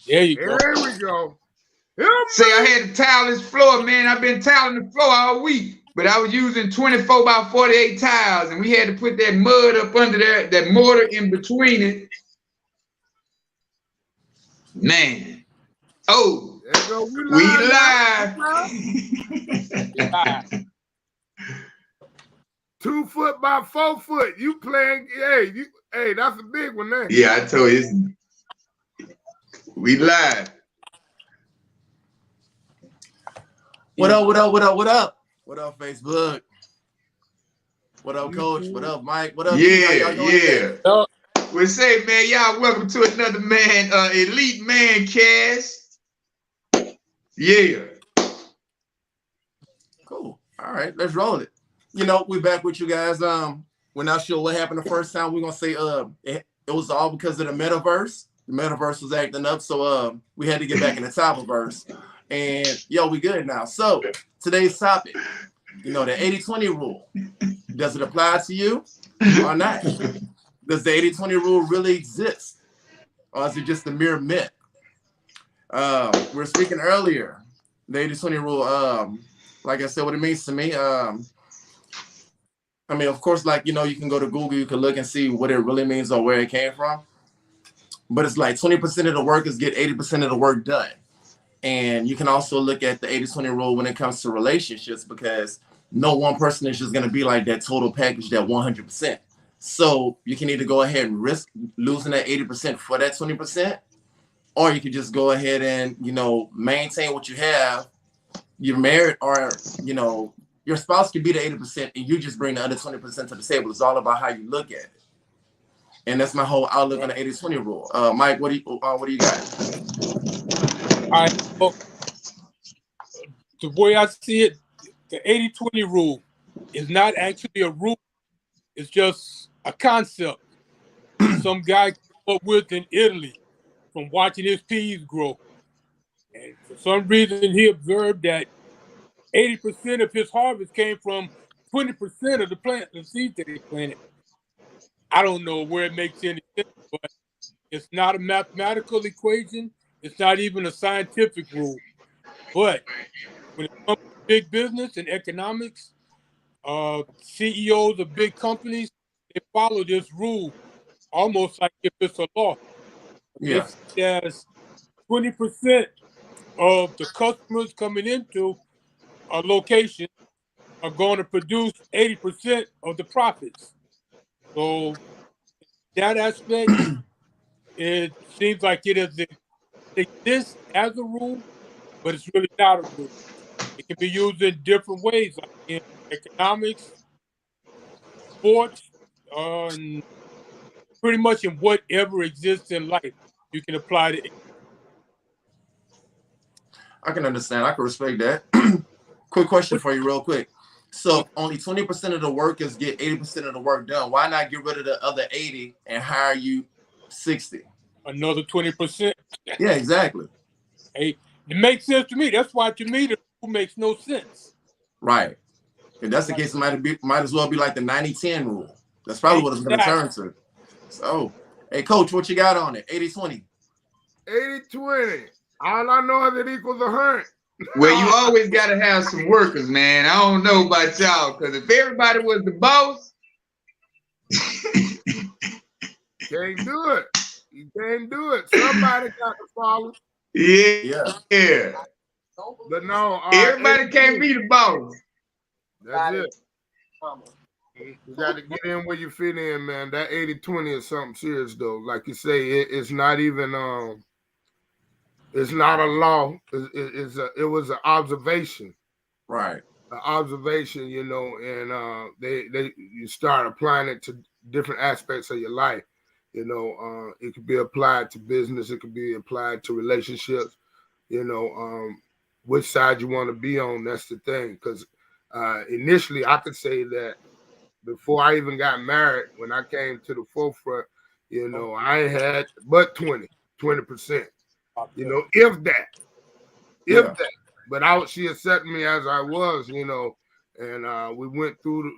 There you go. There we go. Say I had to tile this floor, man. I've been tiling the floor all week, but I was using 24 by 48 tiles, and we had to put that mud up under there, that mortar in between it. Man. Oh, There go. we live. Ah, 2 foot by 4 foot. You playing? Hey, that's a big one there. Yeah, I told you. We live. What up, what up, what up, what up? What up, Facebook? What up, Coach? What up, Mike? What up? Yeah. We say, man, y'all welcome to another Elite Mancast. Yeah. Cool. All right, let's roll it. You know, we're back with you guys. We're not sure what happened the first time. We're gonna say it was all because of the metaverse. The metaverse was acting up, so we had to get back in the Tylerverse. And we good now. So today's topic, the 80-20 rule. Does it apply to you or not? Does the 80-20 rule really exist? Or is it just a mere myth? We were speaking earlier, the 80-20 rule, like I said, what it means to me. I mean, of course, you can go to Google, you can look and see what it really means or where it came from. But it's like 20% of the workers get 80% of the work done. And you can also look at the 80-20 rule when it comes to relationships, because no one person is just going to be like that total package, that 100%. So you can either go ahead and risk losing that 80% for that 20%, or you can just go ahead and, maintain what you have. You're married, or, your spouse can be the 80% and you just bring the other 20% to the table. It's all about how you look at it. And that's my whole outlook on the 80-20 rule. Mike, what do you got? All right. Well, the way I see it, the 80-20 rule is not actually a rule. It's just a concept some guy came up with in Italy from watching his peas grow. And for some reason, he observed that 80% of his harvest came from 20% of the seeds that he planted. I don't know where it makes any sense, but it's not a mathematical equation. It's not even a scientific rule. But when it comes to big business and economics, CEOs of big companies, they follow this rule almost like if it's a law. Yeah. There's 20% of the customers coming into a location are going to produce 80% of the profits. So that aspect, it seems like it exists as a rule, but it's really not a rule. It can be used in different ways, like in economics, sports, and pretty much in whatever exists in life, you can apply it. I can understand. I can respect that. Quick question for you real quick. So only 20% of the workers get 80% of the work done. Why not get rid of the other 80 and hire you 60? Another 20%. Yeah, exactly. Hey, it makes sense to me. That's why to me the rule makes no sense. Right. If that's the case, it might as well be like the 90-10 rule. That's probably what it's going to turn to. So, hey, Coach, what you got on it? 80-20. 80-20. All I know is it equals 100. Well, you always got to have some workers, man. I don't know about y'all, because if everybody was the boss, can't do it. You can't do it. Somebody got to follow. Yeah. But no, everybody can't be the boss. That's it. You got to get in where you fit in, man. That 80-20 is something serious, though. Like you say, it's not even it's not a law. It was an observation. Right. An observation, and you start applying it to different aspects of your life. It could be applied to business. It could be applied to relationships. Which side you want to be on, that's the thing. Because initially, I could say that before I even got married, when I came to the forefront, I had but 20%. If that. But she accepted me as I was, and we went through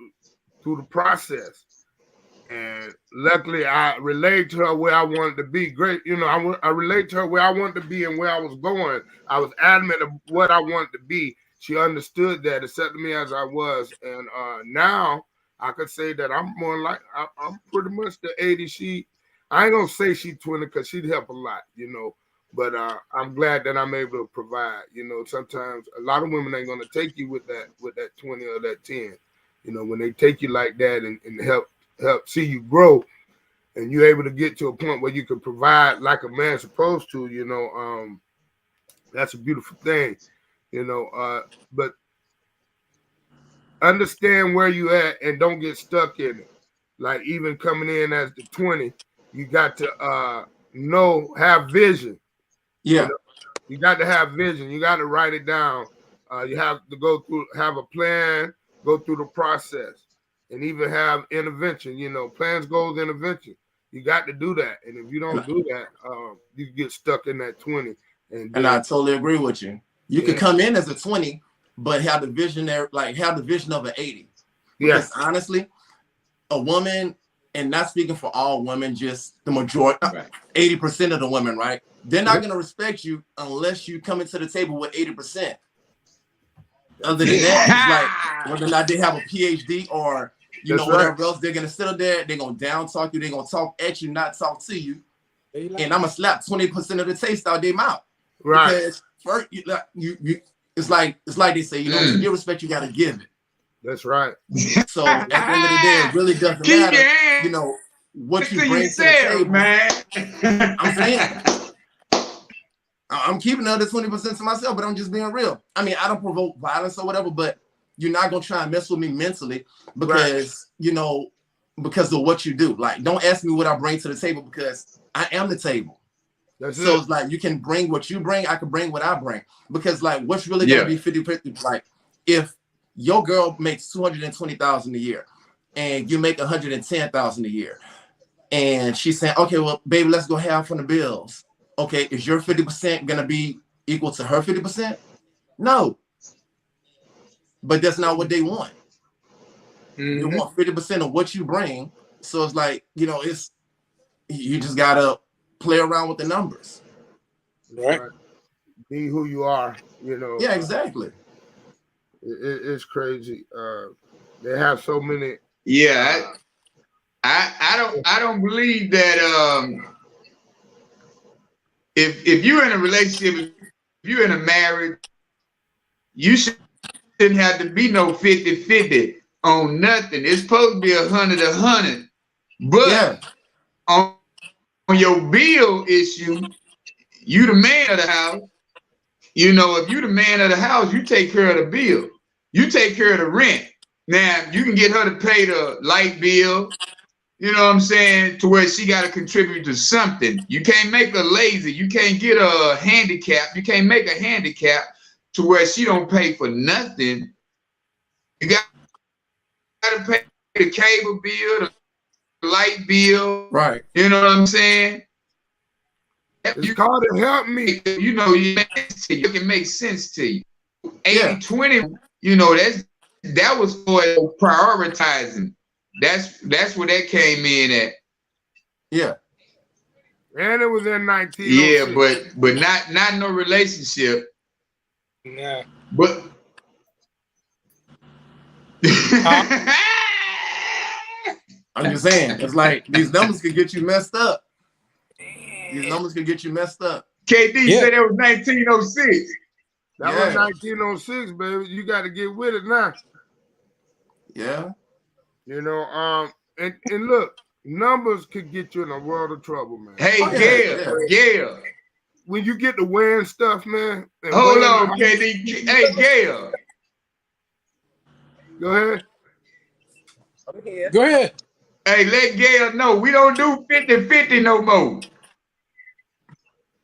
the process. And luckily, I relayed to her where I wanted to be. Great, you know, I relayed to her where I wanted to be and where I was going. I was adamant of what I wanted to be. She understood that, accepted me as I was, and now I could say that I'm more like I'm pretty much the 80. I ain't gonna say she 20 because she'd help a lot, you know. But I'm glad that I'm able to provide. You know, sometimes a lot of women ain't gonna take you with that 20 or that 10. You know, when they take you like that and help see you grow, and you're able to get to a point where you can provide like a man's supposed to, you know, that's a beautiful thing, you know. But understand where you at and don't get stuck in it. Like even coming in as the 20, you got to have vision. Yeah. You know? You got to have vision. You got to write it down. You have to have a plan, go through the process, and even have intervention. You know, plans, goals, intervention. You got to do that. And if you don't do that, you get stuck in that 20. And I totally agree with you. You could come in as a 20, but have the vision there, like have the vision of an 80. Because honestly, a woman, and not speaking for all women, just the majority, 80% of the women, right? They're not going to respect you unless you come into the table with 80%. Other than that, it's like whether or not they have a PhD or whatever else, they're going to sit up there, they're going to down talk you, they're going to talk at you, not talk to you. And I'm going to slap 20% of the taste out their mouth. Right. Because first, it's like they say, you know, to give respect, you got to give it. That's right. So at the end of the day, it really doesn't matter, you know, what you bring to the table, man. I'm saying, I'm keeping the other 20% to myself, but I'm just being real. I mean, I don't provoke violence or whatever, but you're not gonna try and mess with me mentally because because of what you do. Like, don't ask me what I bring to the table because I am the table. So it's like you can bring what you bring, I can bring what I bring. Because like what's really gonna be 50-50? Like if your girl makes $220,000 a year and you make $110,000 a year, and she's saying, okay, well, baby, let's go half on the bills. Okay, is your 50% gonna be equal to her 50%? No. But that's not what they want. They want 50% of what you bring. So it's like, you know, you just gotta play around with the numbers. Right. Be who you are, you know. Yeah, exactly. It's crazy. They have so many. Yeah, I don't believe that if you're in a relationship, if you're in a marriage, you shouldn't have to be no 50-50 on nothing. It's supposed to be 100-100. But on your bill issue, you the man of the house. You know, if you the man of the house, you take care of the bill. You take care of the rent. Now, you can get her to pay the light bill, you know what I'm saying, to where she got to contribute to something. You can't make her lazy. You can't get a handicap. You can't make a handicap to where she don't pay for nothing. You got to pay the cable bill, the light bill. Right. You know what I'm saying? It's called to help me. You know, you can make sense to you. 80-20, you know, that was for prioritizing. That's where that came in at. Yeah. And it was in 1906. Yeah, but not no relationship. Yeah. But I'm just saying, it's like these numbers could get you messed up. These numbers could get you messed up. KD said that was 1906. That was 1906, baby. You got to get with it now. Yeah. You know, and look, numbers could get you in a world of trouble, man. Hey, Gail. When you get to wearing stuff, man. Hold on, KD. Hey, Gail. Go ahead. Go ahead. Hey, let Gail know we don't do 50-50 no more.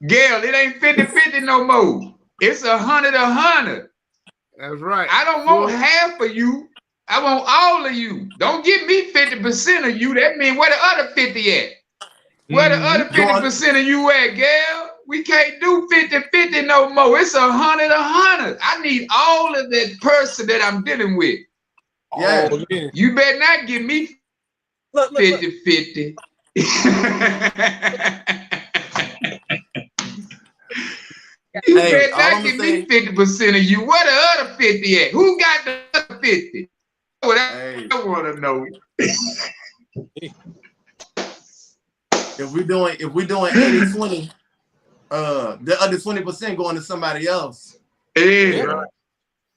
Gail, it ain't 50-50 no more. It's 100-100. That's right. I don't want half of you. I want all of you. Don't give me 50% of you. That means where the other 50 at? Where the other 50% of you at, Gail? We can't do 50-50 no more. It's 100-100. I need all of that person that I'm dealing with. Yeah. You better not give me Look. 50-50. You Hey, better all not I'm give gonna me say, 50% of you. Where the other 50 at? Who got the other 50? What hey, I want to know. if we're doing 80-20, the other 20% going to somebody else. Yeah.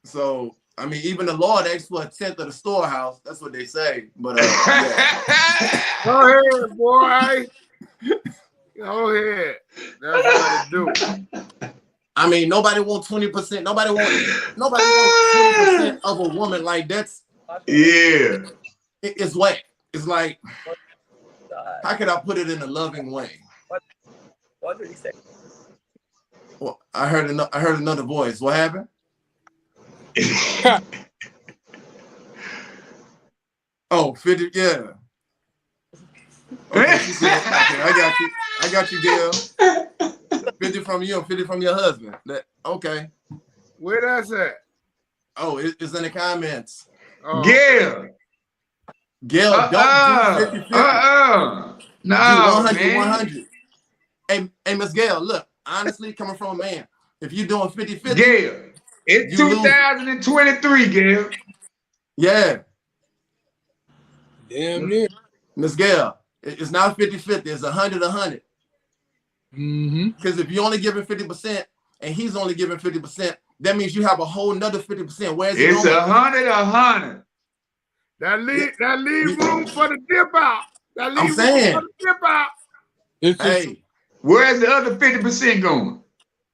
So I mean, even the Lord asks for a tenth of the storehouse. That's what they say. But yeah. Go ahead, boy. Go ahead. That's what it do. I mean, nobody wants 20%. Nobody wants 20% of a woman. Like that's it's whack. It's like, how could I put it in a loving way? What did he say? Well, I heard another voice. What happened? Oh, 50, yeah. Okay, she said, okay, I got you, Gail. 50 from you and 50 from your husband. Okay. Where that's at? Oh, it's in the comments. Gail, don't do 50-50. No, do 100-100. Hey, Miss Gail, look, honestly, coming from a man, if you're doing 50-50, Gail, it's 2023, Gail. Yeah. Damn near. Miss Gail, it's not 50-50, it's 100-100. Because if you're only giving 50% and he's only giving 50%, that means you have a whole nother 50%. Where's it It's 100-100. That leave room for the dip out. That leave I'm saying. room for the dip out. Hey, where's the other 50% going?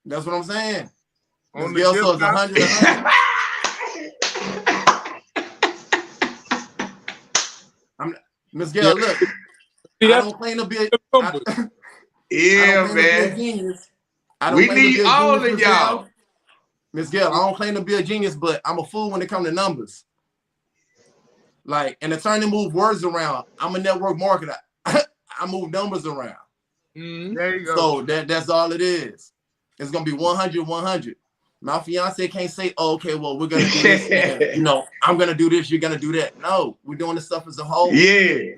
That's what I'm saying. On Miss Gail says 100-100. Miss Gail, look, I don't claim to be a man. We need all of y'all. Miss Gail, I don't claim to be a genius, but I'm a fool when it comes to numbers. Like, and to turn and move words around, I'm a network marketer. I move numbers around. There you go. So that's all it is. It's gonna be 100-100. My fiance can't say, oh, okay, well, we're gonna do this. And, I'm gonna do this, you're gonna do that. No, we're doing this stuff as a whole. Yeah.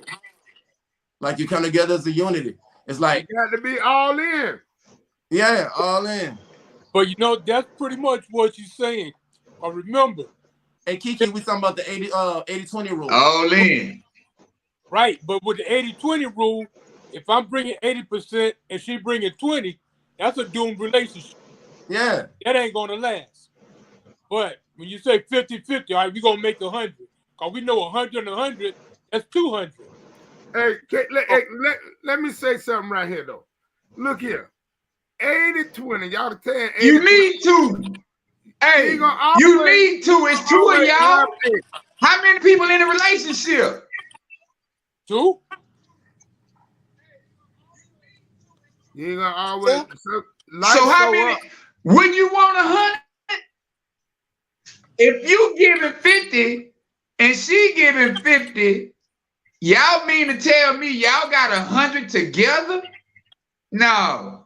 Like you come together as a unity. It's like you got to be all in. Yeah, all in. But that's pretty much what you're saying. Remember. Hey Kiki, we talking about the 80-20 rule. All in. Right, but with the 80-20 rule, if I'm bringing 80% and she bringing 20, that's a doomed relationship. Yeah. That ain't going to last. But when you say 50-50, all right, we're going to make 100. Because we know 100 and 100, that's 200. Hey, let me say something right here, though. Look here. 80-20, y'all are saying 80-20. You need to. Hey, you need to. It's two of y'all. How many people in a relationship? 2. You ain't gonna always. So how many? When you want 100, if you giving 50 and she giving 50, y'all mean to tell me y'all got 100 together? No,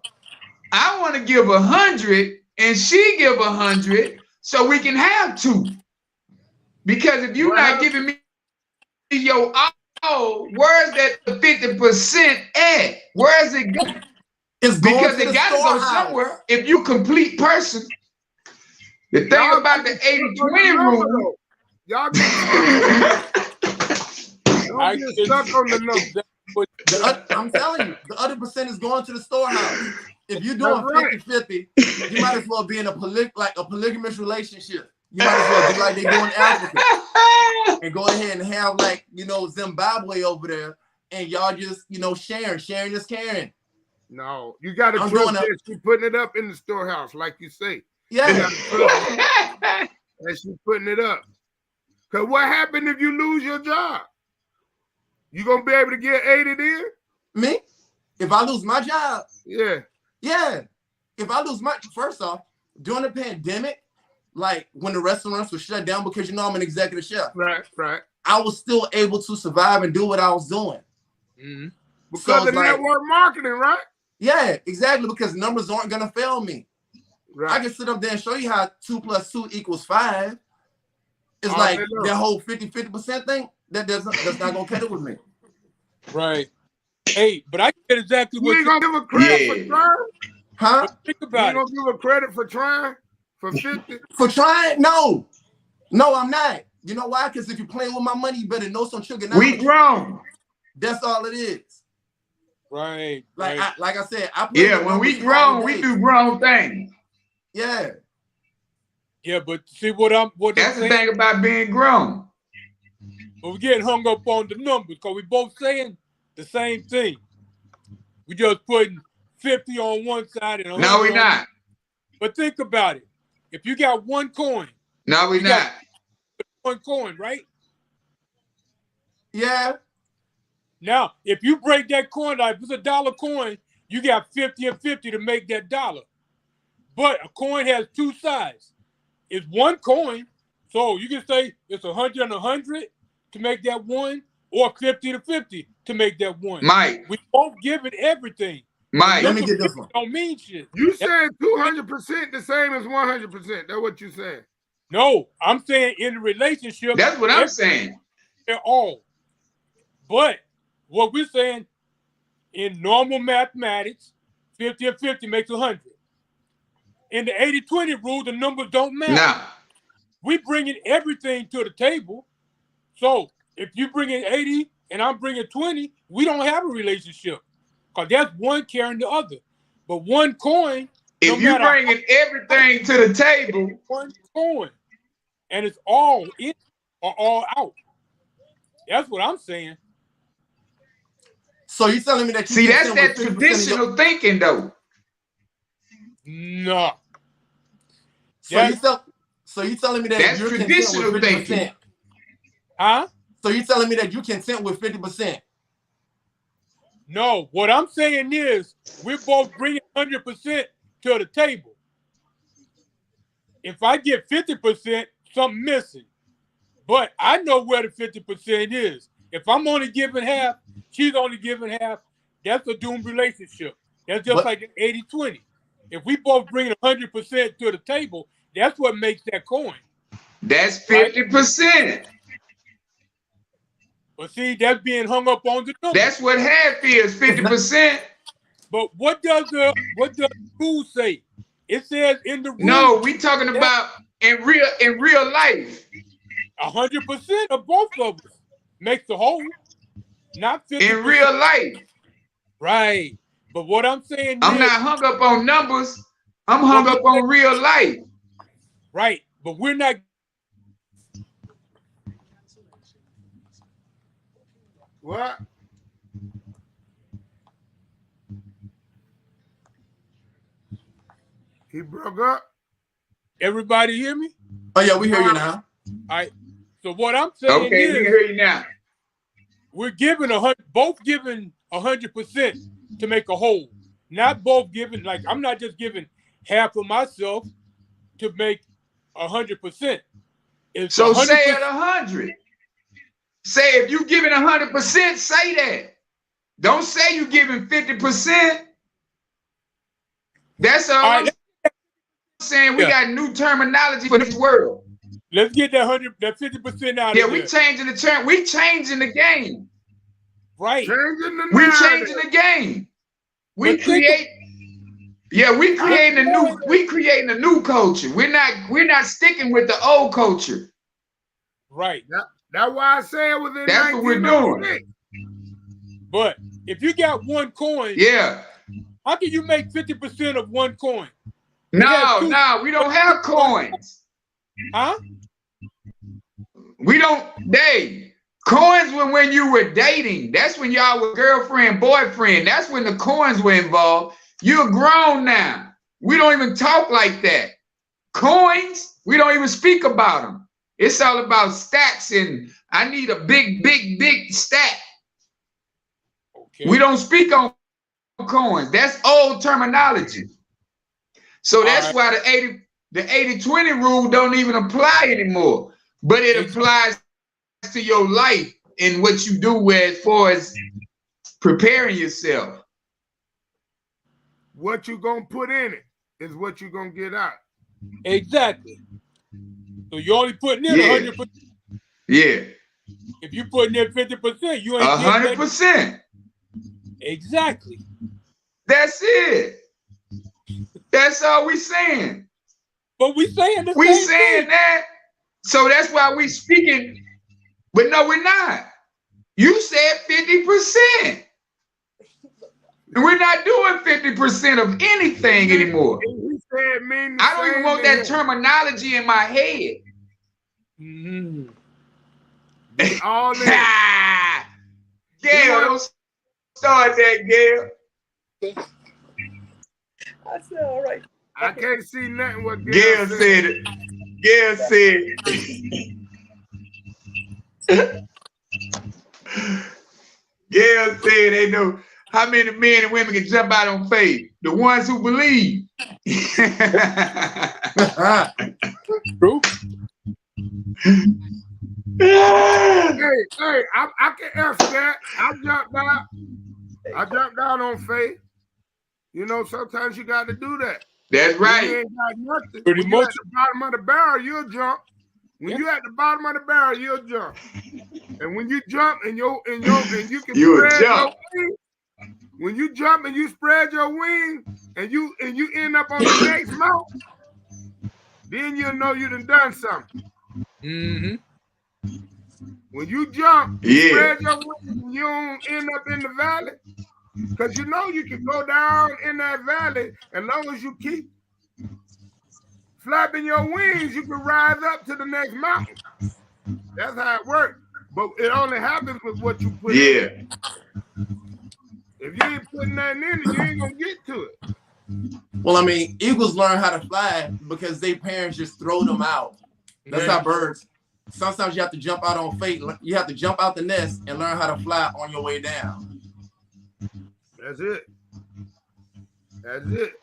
I want to give 100 and she give 100 so we can have 2. Because if you're not giving me your all, where's that 50% at? Where is it going? It's because it got to go somewhere. If you complete person, the thing about the 80-20 rule, y'all get stuck on the number. I'm telling you, the other percent is going to the storehouse. If you're doing 50-50, you might as well be in a polygamous relationship. You might as well do like they do in Africa and go ahead and have Zimbabwe over there, and y'all just sharing is caring. No, you got to trust that she's putting it up in the storehouse, like you say. Yeah. And she's putting it up. Because what happened if you lose your job? You going to be able to get 80 there? Me? If I lose my job? Yeah. Yeah. If I lose first off, during the pandemic, like when the restaurants were shut down, because I'm an executive chef. Right. I was still able to survive and do what I was doing. Mm-hmm. Because of network marketing, right? Yeah, exactly. Because numbers aren't gonna fail me. Right. I can sit up there and show you how 2 + 2 = 5. It's like that whole 50% thing. That's not gonna cut it with me. Right. Hey, but I get exactly You what ain't gonna give a credit for trying? Huh? think You about ain't gonna give a credit for trying for 50? For trying? No. No, I'm not. You know why? Because if you're playing with my money, you better know some trigonometry. We grown. That's all it is. Right. Like Right. like I said, I play Yeah, with when we numbers all grown, we day. do grown things. Yeah. Yeah, but see what I'm That's the saying? thing about being grown. But we're getting hung up on the numbers because we both saying the same thing. We just putting 50 on one side and 100 No, we on not. But think about it. If you got one coin, No, we you got not. one coin, right? Yeah. Now, if you break that coin, like if it's a dollar coin, you got 50 and 50 to make that dollar. But a coin has two sides. It's one coin, so you can say it's 100 and 100 to make that one, or 50 to 50 to make that one. Mike, We both give it everything. Mike, Let me get this one. Don't mean shit. You saying 200% the same as 100%. That's what you saying. No, I'm saying in a relationship, that's what I'm saying. they're all. But what we're saying in normal mathematics, 50 and 50 makes 100. In the 80-20 rule, the numbers don't matter. Nah. We bringing everything to the table. So if you bring in 80 and I'm bringing 20, we don't have a relationship because that's one carrying the other. But one coin, If you bringing everything to the table, one coin, and it's all in or all out. That's what I'm saying. So you telling me that you see, that's consent that with 50% traditional thinking, though. No. So you telling me that That's you're content traditional with 50%? thinking. Huh? So you telling me that you content with 50%? No. What I'm saying is we're both bringing 100% to the table. If I get 50%, something missing. But I know where the 50% is. If I'm only giving half, she's only giving half, that's a doomed relationship. That's just like an 80-20. If we both bring 100% to the table, that's what makes that coin. That's 50%. But see, that's being hung up on the number. That's what half is, 50%. But what does the rule say? It says in the rule. No, we talking about in real life. 100% of both of us makes the whole, not 50%. In real life. Right. But what I'm saying I'm is, not hung up on numbers. I'm hung up on real life. Right. But we're not. What? He broke up. Everybody hear me? Oh yeah, we hear you now. All right. So what I'm saying Okay, is, we hear you now. we're giving both giving 100% to make a whole. Not both giving, like I'm not just giving half of myself to make 100%. It's So 100%. say it 100. Say if you giving 100%, say that. Don't say you giving 50%. That's all I'm saying. We got new terminology for this world. Let's get that 50% out of Yeah, there. we changing the term. We changing the game. Right. We changing the game. We creating a new culture. We're not sticking with the old culture. Right. That's why I say it was in That's what we're doing. But if you got one coin, how can you make 50% of one coin? No, we don't have coins. Huh? We don't, coins when you were dating. That's when y'all were girlfriend, boyfriend. That's when the coins were involved. You're grown now. We don't even talk like that. Coins, we don't even speak about them. It's all about stacks, and I need a big stack. Okay. We don't speak on coins. That's old terminology. So that's why the 80-20 rule don't even apply anymore. But it applies to your life and what you do as far as preparing yourself. What you gonna put in it is what you gonna get out. Exactly. So you're only putting in 100%. Yeah. If you put in there 50%, you ain't getting 100%. Exactly. That's it. That's all we saying. But we saying the We same saying thing. that. So that's why we speaking. But no, we're not. You said 50%. And we're not doing 50% of anything anymore. He said mean the I don't even same want to that him. terminology in my head. Mm-hmm. We all in. Gail, don't start that, Gail. I said, all right. I can't see nothing what Gail said it. Gail said. Gail said they know how many men and women can jump out on faith. The ones who believe. True. Hey, I can answer that. I jumped out on faith. You know, sometimes you got to do that. That's When you right. ain't got nothing. Pretty When you much. at the bottom of the barrel, you'll jump. When you at the bottom of the barrel, you'll jump. And when you jump and you can You'll spread jump. your wings, when you jump and you spread your wings and you end up on the next mountain, then you'll know you done something. Mm-hmm. When you jump, Yeah. spread your wings, and you don't end up in the valley. Because you know you can go down in that valley as long as you keep flapping your wings, you can rise up to the next mountain. That's how it works. But it only happens with what you put in. If you ain't putting nothing in it, you ain't gonna get to it. Well, I mean, eagles learn how to fly because their parents just throw them out. That's how birds. Sometimes you have to jump out on faith. You have to jump out the nest and learn how to fly on your way down. That's it. That's it.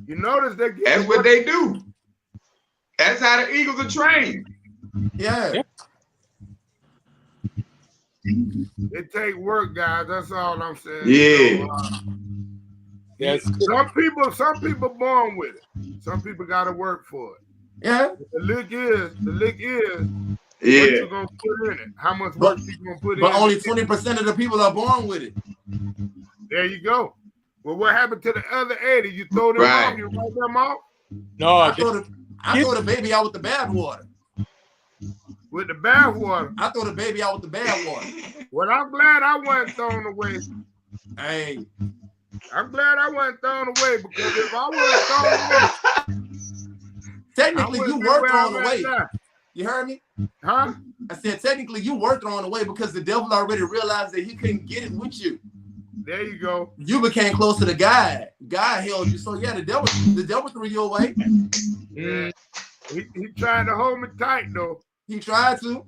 You notice they get. That's what they do. That's how the eagles are trained. Yeah. It takes work, guys. That's all I'm saying. Yeah. Yes. Some people born with it. Some people got to work for it. Yeah. The lick is what Yeah. you gonna put in it. How much work you gonna put in it. But only 20% of the people are born with it. There you go. Well, what happened to the other 80? You throw them Right. off, you write them off? No, I throw the baby out with the bad water. With the bath water. I throw the baby out with the bad water. Well, I'm glad I wasn't thrown away. Hey. I'm glad I wasn't thrown away because if I wasn't thrown away, Technically, you were thrown away. Now. You heard me? Huh? I said, technically, you were thrown away because the devil already realized that he couldn't get it with you. There you go. You became close to the God. God held you. So, yeah, the devil threw you away. Yeah. He tried to hold me tight, though. He tried to.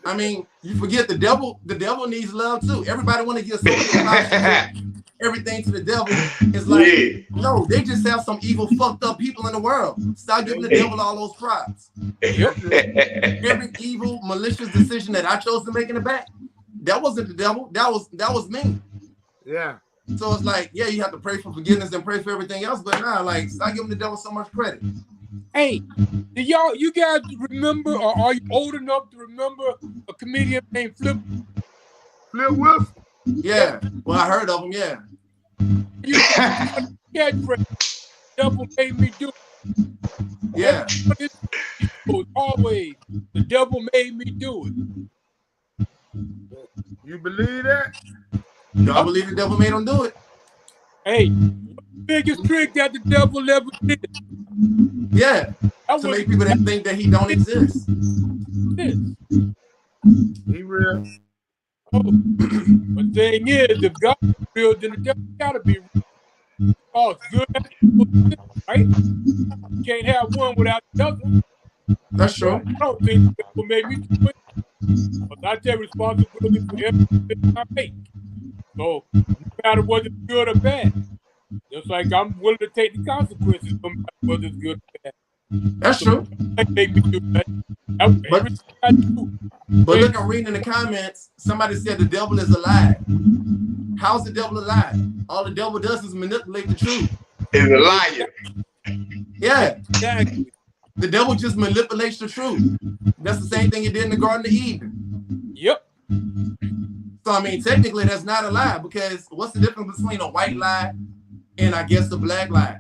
I mean, you forget the devil needs love, too. Everybody want to give everything to the devil. It's like, no, they just have some evil, fucked up people in the world. Stop giving the devil all those props. Every evil, malicious decision that I chose to make in the back, that wasn't the devil. That was me. Yeah. So it's like, yeah, you have to pray for forgiveness and pray for everything else, but nah, like, stop giving the devil so much credit. Hey, do you guys remember, or are you old enough to remember a comedian named Flip Wilson? Yeah. Well, I heard of him, yeah. You catchphrase, devil made me do it. Yeah. Always, the devil made me do it. You believe that? No, I believe the devil made him do it. Hey, biggest trick that the devil ever did. Yeah. To make people that think that he don't exist. He real. Oh, but the thing is, if God is real, then the devil gotta be real. Oh, it's good, right? You can't have one without the other. That's true. I don't think the devil made me do it. But I take responsibility for everything I make. So, no matter whether it's good or bad, just like I'm willing to take the consequences, no matter whether it's good or bad. That's true. They make me do that. But look, I'm reading in the comments, somebody said the devil is alive. How's the devil alive? All the devil does is manipulate the truth. Is a liar. Yeah. Exactly. The devil just manipulates the truth. That's the same thing he did in the Garden of Eden. Yep. So I mean, technically, that's not a lie because what's the difference between a white lie and I guess the black lie?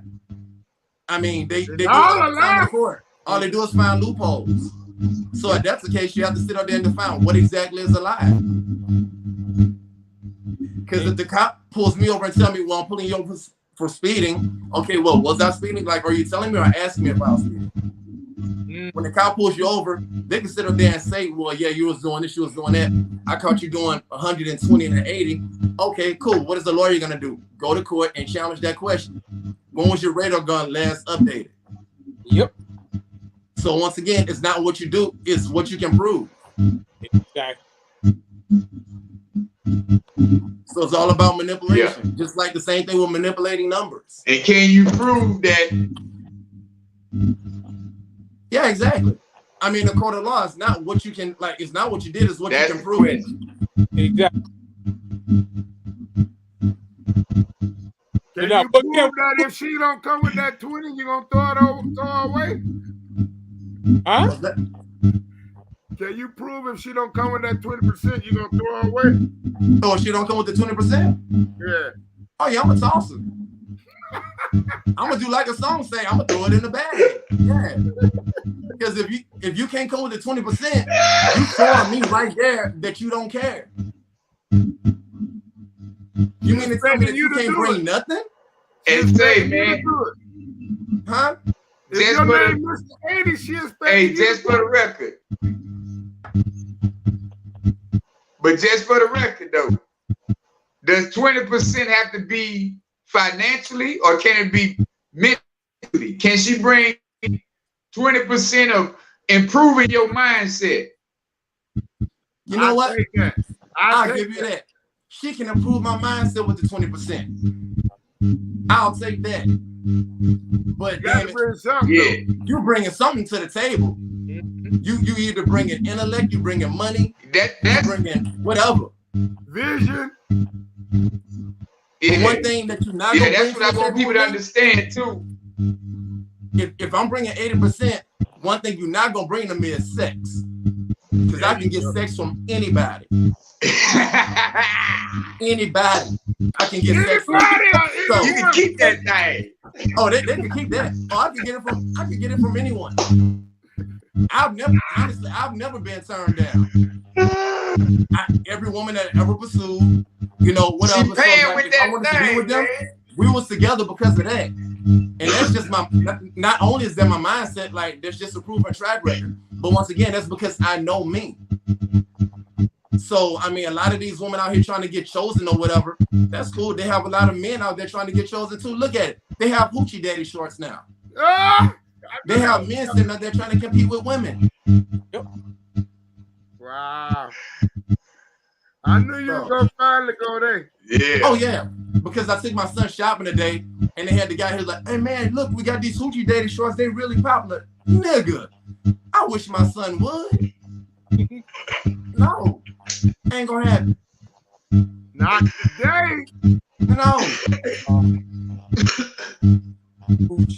I mean, they do all the time in the court. All they do is find loopholes. So if that's the case, you have to sit up there and define what exactly is a lie. Because if the cop pulls me over and tell me, well, I'm pulling you over for speeding, okay, well, was I speeding? Like, are you telling me or asking me if I was speeding? When the cop pulls you over, they can sit up there and say, well, yeah, you was doing this, you was doing that. I caught you doing 120 and an 80. Okay, cool. What is the lawyer going to do? Go to court and challenge that question. When was your radar gun last updated? Yep. So once again, it's not what you do, it's what you can prove. Exactly. So it's all about manipulation, just like the same thing with manipulating numbers. And can you prove that? Yeah, exactly. I mean, the court of law is not what you can, like, it's not what you did, it's what you can prove. Exactly. Can you prove that if she don't come with that 20, you're going to throw her away? Huh? Can you prove if she don't come with that 20%, you're going to throw her away? Oh, if she don't come with the 20%? Yeah. Oh, yeah, I'm going to toss her. I'm going to do like a song say, I'm going to throw it in the bag. Yeah. Because if you can't come with the 20%, you showing me right there that you don't care. You mean to tell me that you can't bring nothing? And say, man. Huh? Just for the, hey, just for the record. But just for the record, though, does 20% have to be financially or can it be mentally? Can she bring 20% of improving your mindset? You know what? I'll give you that. She can improve my mindset with the 20%. I'll take that. But damn it, you're bringing something to the table. You either bringing intellect, you bringing money, you bringing whatever. Vision. Yeah. One thing that you're not gonna that's bring what I want people to understand too. If I'm bringing 80%, one thing you're not gonna bring to me is sex, because I can get sex from anybody. Anybody, I can get sex from. So you can keep that thing. Oh, they can keep that. Oh, I can get it from anyone. I've never been turned down. Every woman that ever pursued, you know, whatever. She paying so, like, with that thing, with them, we was together because of that. And that's just not only is that my mindset, like there's just a proven track record, but once again, that's because I know me. So, I mean, a lot of these women out here trying to get chosen or whatever, that's cool. They have a lot of men out there trying to get chosen too. Look at it. They have hoochie daddy shorts now. They have men sitting out there trying to compete with women. Yep. Wow. I knew you were going to finally go there. Yeah. Oh, yeah. Because I took my son shopping today, and they had the guy who's like, hey, man, look, we got these hoochie daddy shorts. They really popular. Nigga, I wish my son would. No. Ain't gonna happen. Not today. No.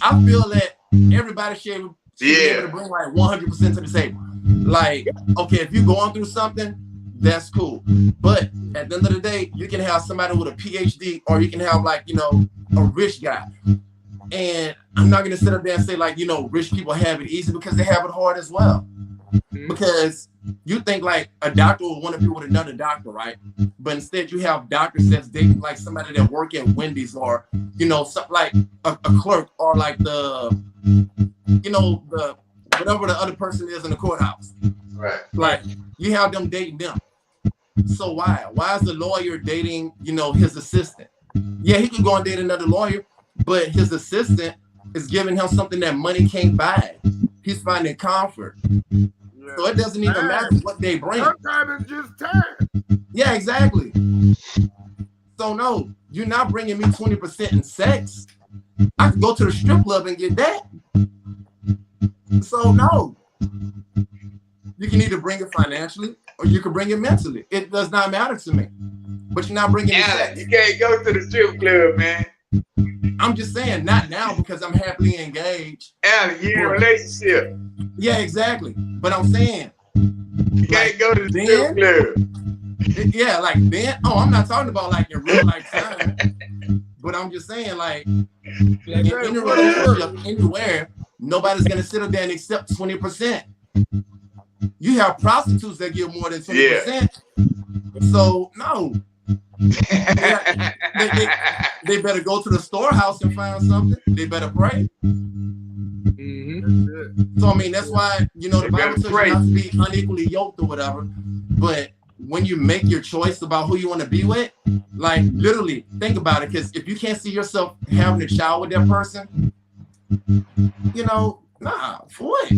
I feel that everybody should be able to bring like 100% to the table. Like, okay, if you're going through something, that's cool. But at the end of the day, you can have somebody with a PhD, or you can have like, you know, a rich guy. And I'm not gonna sit up there and say like, you know, rich people have it easy, because they have it hard as well. Because you think like a doctor would want to be with another doctor, right? But instead you have doctors that's dating like somebody that work at Wendy's, or, you know, something like a clerk, or like the, you know, the whatever the other person is in the courthouse. Right. Like you have them dating them. So why? Why is the lawyer dating, you know, his assistant? Yeah, he can go and date another lawyer, but his assistant is giving him something that money can't buy. He's finding comfort. So it doesn't even matter what they bring. Sometimes it's just time. Yeah, exactly. So no, you're not bringing me 20% in sex. I can go to the strip club and get that. So no. You can either bring it financially or you can bring it mentally. It does not matter to me. But you're not bringing me sex. You can't go to the strip club, man. I'm just saying, not now, because I'm happily engaged. You're in a relationship. Yeah, exactly. But I'm saying, You can't go to the strip club. Yeah, like then. Oh, I'm not talking about like in real life time, but I'm just saying like in any relationship anywhere, nobody's gonna sit up there and accept 20%. You have prostitutes that give more than 20%. So no. They better go to the storehouse and find something. They better pray. Mm-hmm. So I mean, that's why the Bible tells you not to be unequally yoked or whatever. But when you make your choice about who you want to be with, like literally think about it. Because if you can't see yourself having a child with that person, for what?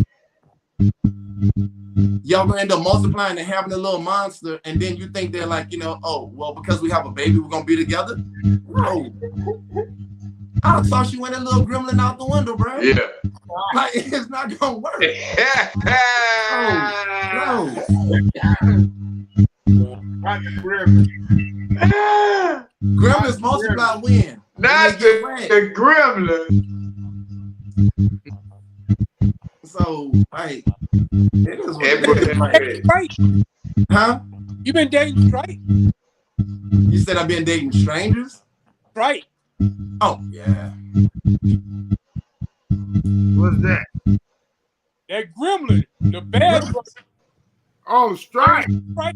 Y'all gonna end up multiplying and having a little monster, and then you think they're like, oh, well, because we have a baby, we're gonna be together. No. I thought you went a little gremlin out the window, bro. Yeah. Like, it's not gonna work. Gremlins multiply when? Not the gremlin. So, like, it is what it is. Right. Huh? You been dating right? You said I've been dating strangers? Right. Oh, yeah. What's that? That gremlin, the bad one. Oh, strike. Right.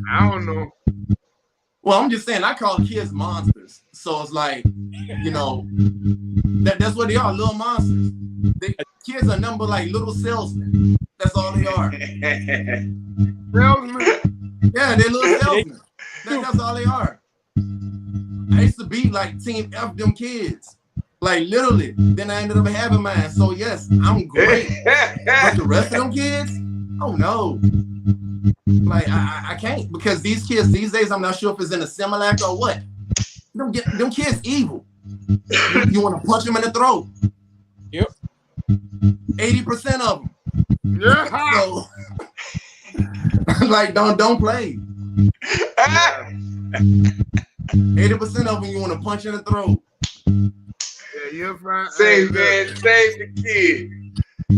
I don't know. Well, I'm just saying, I call kids monsters. So it's like, that's what they are, little monsters. Kids are number like little salesmen. That's all they are. Salesmen? Yeah, they're little salesmen. That's all they are. I used to be like Team F them kids. Like literally. Then I ended up having mine. So yes, I'm great. But the rest of them kids, oh no. Like I can't, because these kids these days, I'm not sure if it's in a Similac or what. Them kids evil. You want to punch them in the throat. Yep. 80% of them. Yeah. So, like don't play. 80% of them you want to punch in the throat. Yeah, you're fine. Save the kid.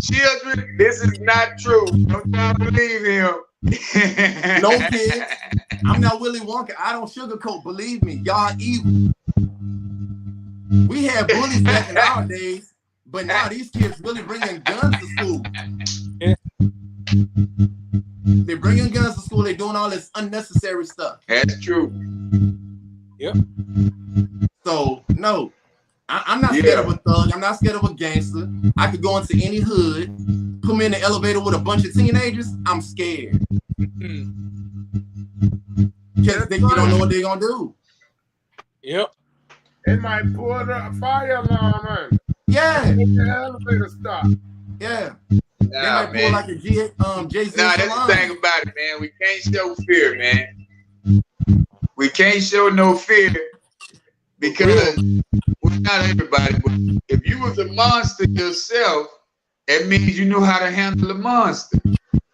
Children, this is not true. Don't y'all believe him. No kids. I'm not Willy Wonka. I don't sugarcoat. Believe me, y'all evil. We had bullies back in our days, but now these kids really bringing guns to school. They're bringing guns to school. They're doing all this unnecessary stuff. That's true. Yep. So no, I'm not scared of a thug. I'm not scared of a gangster. I could go into any hood, put me in the elevator with a bunch of teenagers. I'm scared. Because you don't know what they're gonna do. Yep. They might pull the fire alarm on. Yeah. The elevator stop. Yeah. Nah, they might pull like a Jay-Z. Nah, that's the thing about it, man. We can't show fear, man. We can't show no fear because well, not everybody, but if you was a monster yourself, that means you know how to handle a monster.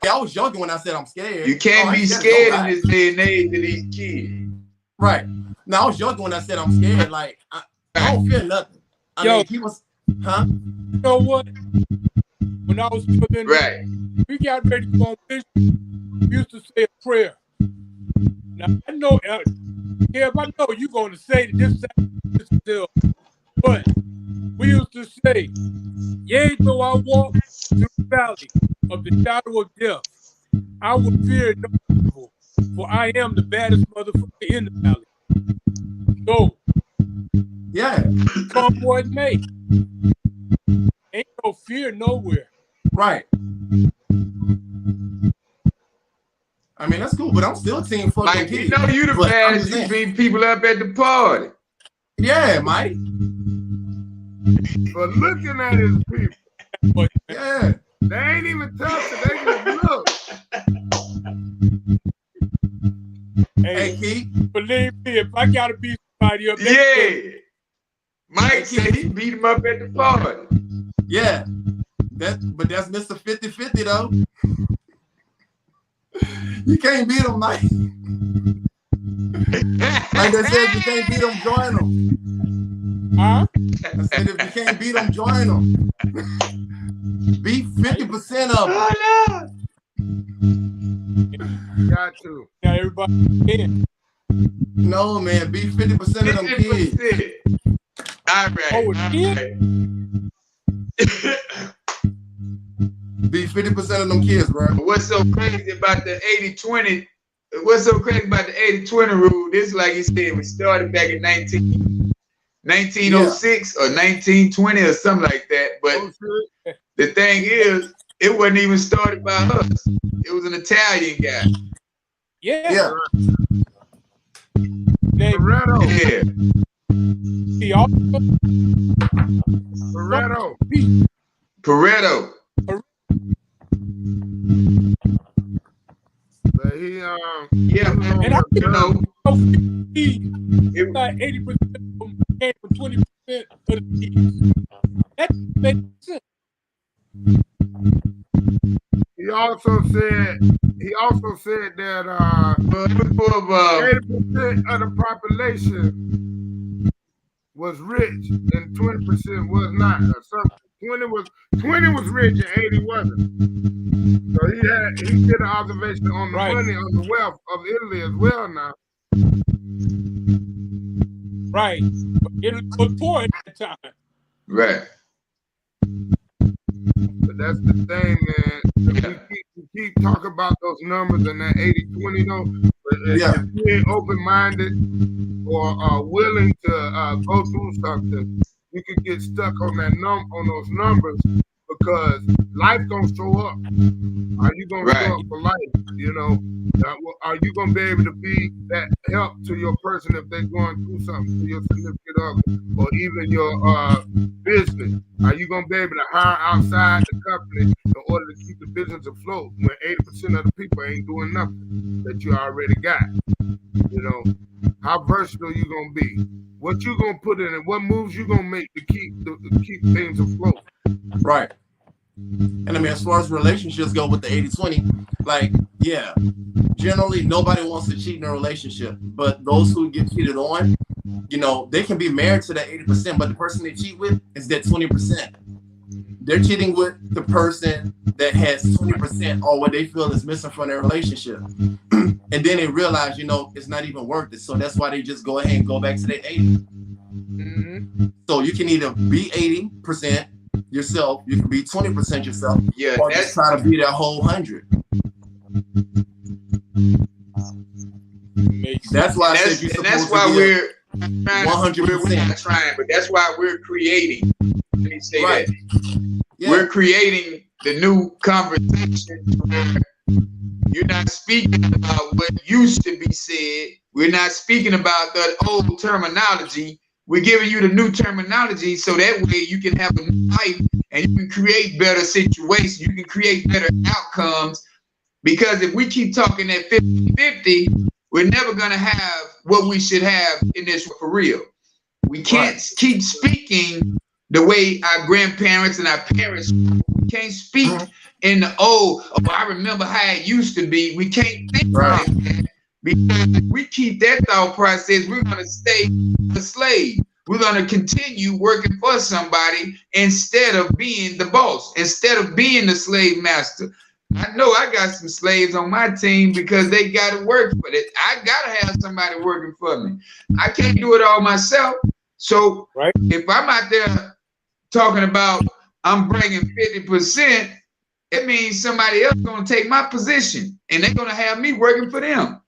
Yeah, I was joking when I said I'm scared. You can't be scared in this day and age of these kids. Right. Now I was joking when I said I'm scared. Like I don't fear nothing. I mean, he was, huh? You know what? When I was children, right, we got ready to go on mission. We used to say a prayer. Now I know, I know you're going to say that this still, but we used to say, "Yea, though I walk through the valley of the shadow of death, I will fear no evil, for I am the baddest motherfucker in the valley." So, yeah, come what may, ain't no fear nowhere. Right. I mean, that's cool, but I'm still team fucking Mike, kids. you know you the baddest. You beat people up at the party. Yeah, Mike. But looking at his people. Yeah. They ain't even touching. They just look. Hey, Keith. Believe me, if I gotta beat somebody up, yeah. Mike said he beat him up at the party. Yeah. But that's Mr. 50-50 though. You can't beat him, Mike. Like they said, you can't beat him, join him. Huh? I said if you can't beat him, join him. Beat 50% of them. Oh, no. Got to. Now everybody in. No, man, be 50% of them kids. 50%. All right. Oh, it's kids? Be 50% of them kids, bro. What's so crazy about the 80-20? What's so crazy about the 80-20 rule? This, like you said, we started back in 1906 or 1920 or something like that. But the thing is, it wasn't even started by us. It was an Italian guy. Yeah. Loretto. Yeah. He also Loretto. Pareto. But he Yeah, man. and I you know, it's like 80% of them came from 20% of the kids. That makes sense. He also said that but it was more of 80% of the population was rich and 20% was not. Or something. 20 was rich and 80 wasn't. So he did an observation on the money, on the wealth of Italy as well now. Right. But Italy was poor at that time. right. But that's the thing, man. We keep talking about those numbers and that 80-20 though. But if you ain't open-minded or willing to go through something, you could get stuck on on those numbers because life gonna show up. Are you gonna show up for life? You know, are you gonna be able to be that help to your person if they're going through something, to your significant other, or even your business? Are you gonna be able to hire outside the company in order to keep the business afloat when 80% of the people ain't doing nothing that you already got? You know, how versatile you gonna be? What you gonna put in it? What moves you gonna make to keep things afloat? Right. And I mean, as far as relationships go with the 80-20, like, yeah, generally nobody wants to cheat in a relationship, but those who get cheated on, you know, they can be married to that 80%, but the person they cheat with is that 20%. They're cheating with the person that has 20% or what they feel is missing from their relationship. And then they realize, you know, it's not even worth it. So that's why they just go ahead and go back to their 80. Mm-hmm. So you can either be 80% yourself, you can be 20% yourself, or just try to be that whole 100. That's why I said you're supposed that's why to we're 100%. We're not trying, but that's why we're creating. Let me say that. Yeah. We're creating the new conversation where you're not speaking about what used to be said. We're not speaking about the old terminology. We're giving you the new terminology so that way you can have a new life and you can create better situations. You can create better outcomes. Because if we keep talking at 50-50, we're never going to have what we should have in this for real. We can't keep speaking the way our grandparents and our parents. We can't speak in the I remember how it used to be. We can't think like that. Because if we keep that thought process, we're going to stay a slave. We're going to continue working for somebody instead of being the boss, instead of being the slave master. I know I got some slaves on my team because they got to work for it. I got to have somebody working for me. I can't do it all myself. So if I'm out there talking about I'm bringing 50%, it means somebody else is going to take my position and they're going to have me working for them.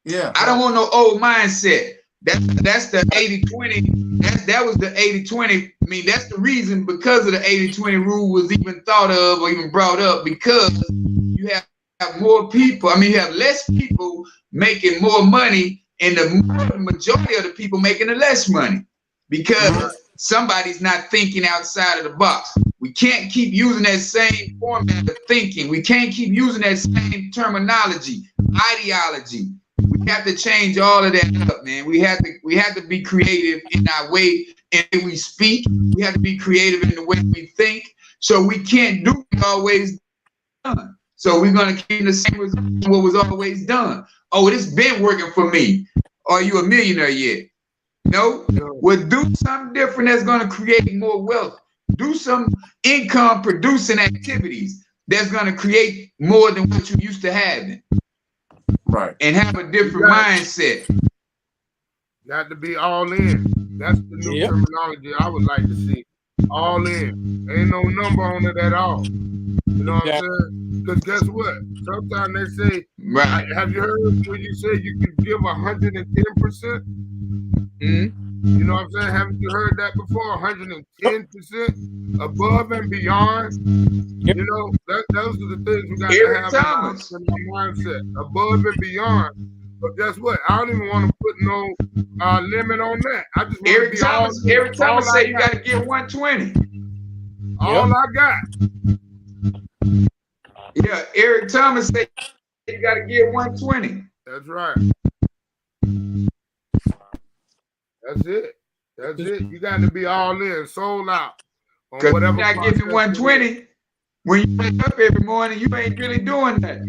Yeah. I don't want no old mindset. That's the 80-20. That was the 80-20. I mean, that's the reason because of the 80-20 rule was even thought of or even brought up, because you have more people. I mean, you have less people making more money and the majority of the people making the less money because somebody's not thinking outside of the box. We can't keep using that same format of thinking. We can't keep using that same terminology, ideology. We have to change all of that up, man. We have to be creative in our way and we speak. We have to be creative in the way we think. So we can't do what always done. So we're gonna keep the same result what was always done. Oh, it's been working for me. Are you a millionaire yet? No. Well, do something different that's gonna create more wealth. Do some income producing activities that's gonna create more than what you used to having. Right. and have a different mindset. Got to be all in. That's the new terminology I would like to see. All in. Ain't no number on it at all. You know what I'm saying? Because guess what? Sometimes they say, right. Have you heard when you say you can give 110%? You know what I'm saying? Haven't you heard that before? 110% above and beyond. You know, those are the things we got to have in our mindset. Above and beyond. But guess what? I don't even want to put no limit on that. I just want to be all in. Eric Thomas say you got to get 120. All I got. Yeah, Eric Thomas say you got to get 120. That's right. That's it. That's it. You got to be all in, sold out. Because you're not getting 120 when you wake up every morning, you ain't really doing that.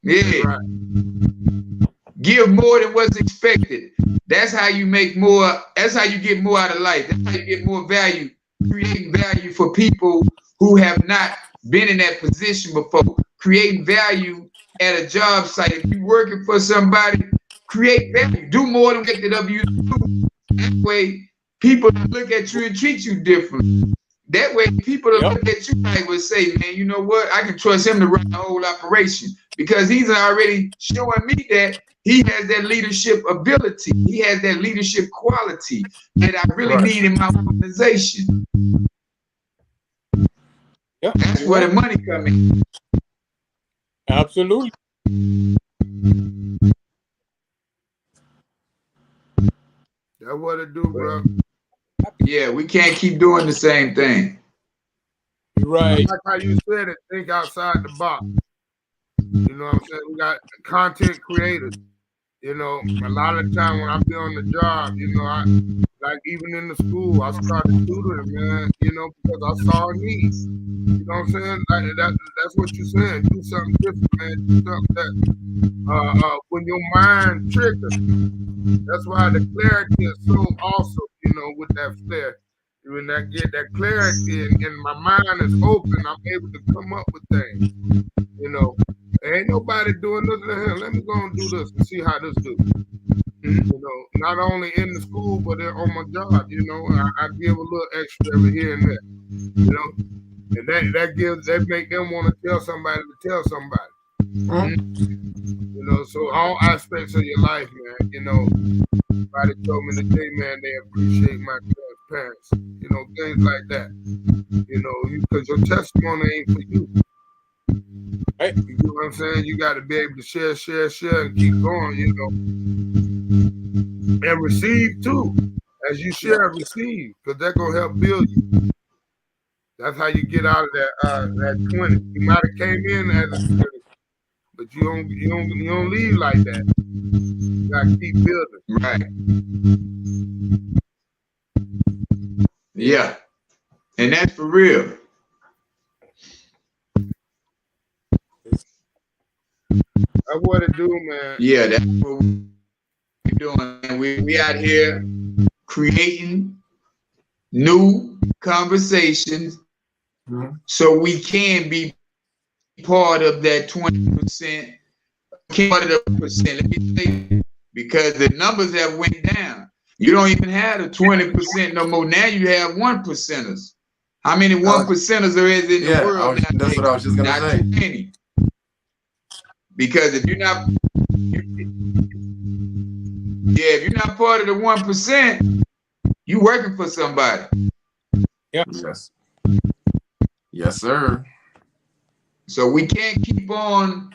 Yeah. Right. Give more than what's expected. That's how you make more. That's how you get more out of life. That's how you get more value. Creating value for people who have not been in that position before. Creating value at a job site. If you're working for somebody, create value. Do more than expected of you to do. That way, people look at you and treat you differently. That way, people that look at you like would say, man, you know what? I can trust him to run the whole operation because he's already showing me that he has that leadership ability. He has that leadership quality that I really need in my organization. That's where the money comes in. Absolutely. That's what it do, bro. Yeah, we can't keep doing the same thing. Right. Like how you said it, think outside the box. You know what I'm saying? We got content creators. You know, a lot of the time when I be on the job, you know, I like even in the school, I started tutoring, man, you know, because I saw a need. You know what I'm saying? Like, that's what you're saying. Do something different, man. Do something that when your mind triggers. That's why the clarity is so awesome, you know, with that flair. When I get that clarity and my mind is open, I'm able to come up with things. You know, there ain't nobody doing nothing to him. Let me go and do this and see how this do. You know, not only in the school, but on my job, you know, I give a little extra every here and there. You know, and that make them want to tell somebody to tell somebody. You know, so all aspects of your life, man, you know, somebody told me today, man, they appreciate my transparency, you know, things like that. You know, because your testimony ain't for you. Right. You know what I'm saying? You got to be able to share, and keep going, you know. And receive, too. As you share, receive, because that's going to help build you. That's how you get out of that 20. You might have came in as a 20, but you don't leave like that. You got to keep building. Right. Yeah. And that's for real. That's what it do, man. Yeah, that's what we're doing. We out here creating new conversations so we can be part of that 20%. Part of the percent. Let me say, because the numbers have went down. You don't even have the 20% no more. Now you have 1%ers. How many 1%ers there is in the world now? That's what I was just gonna say. Not too many. Because if you're not part of the 1%, you working for somebody. Yeah. Yes. Yes, sir. So we can't keep on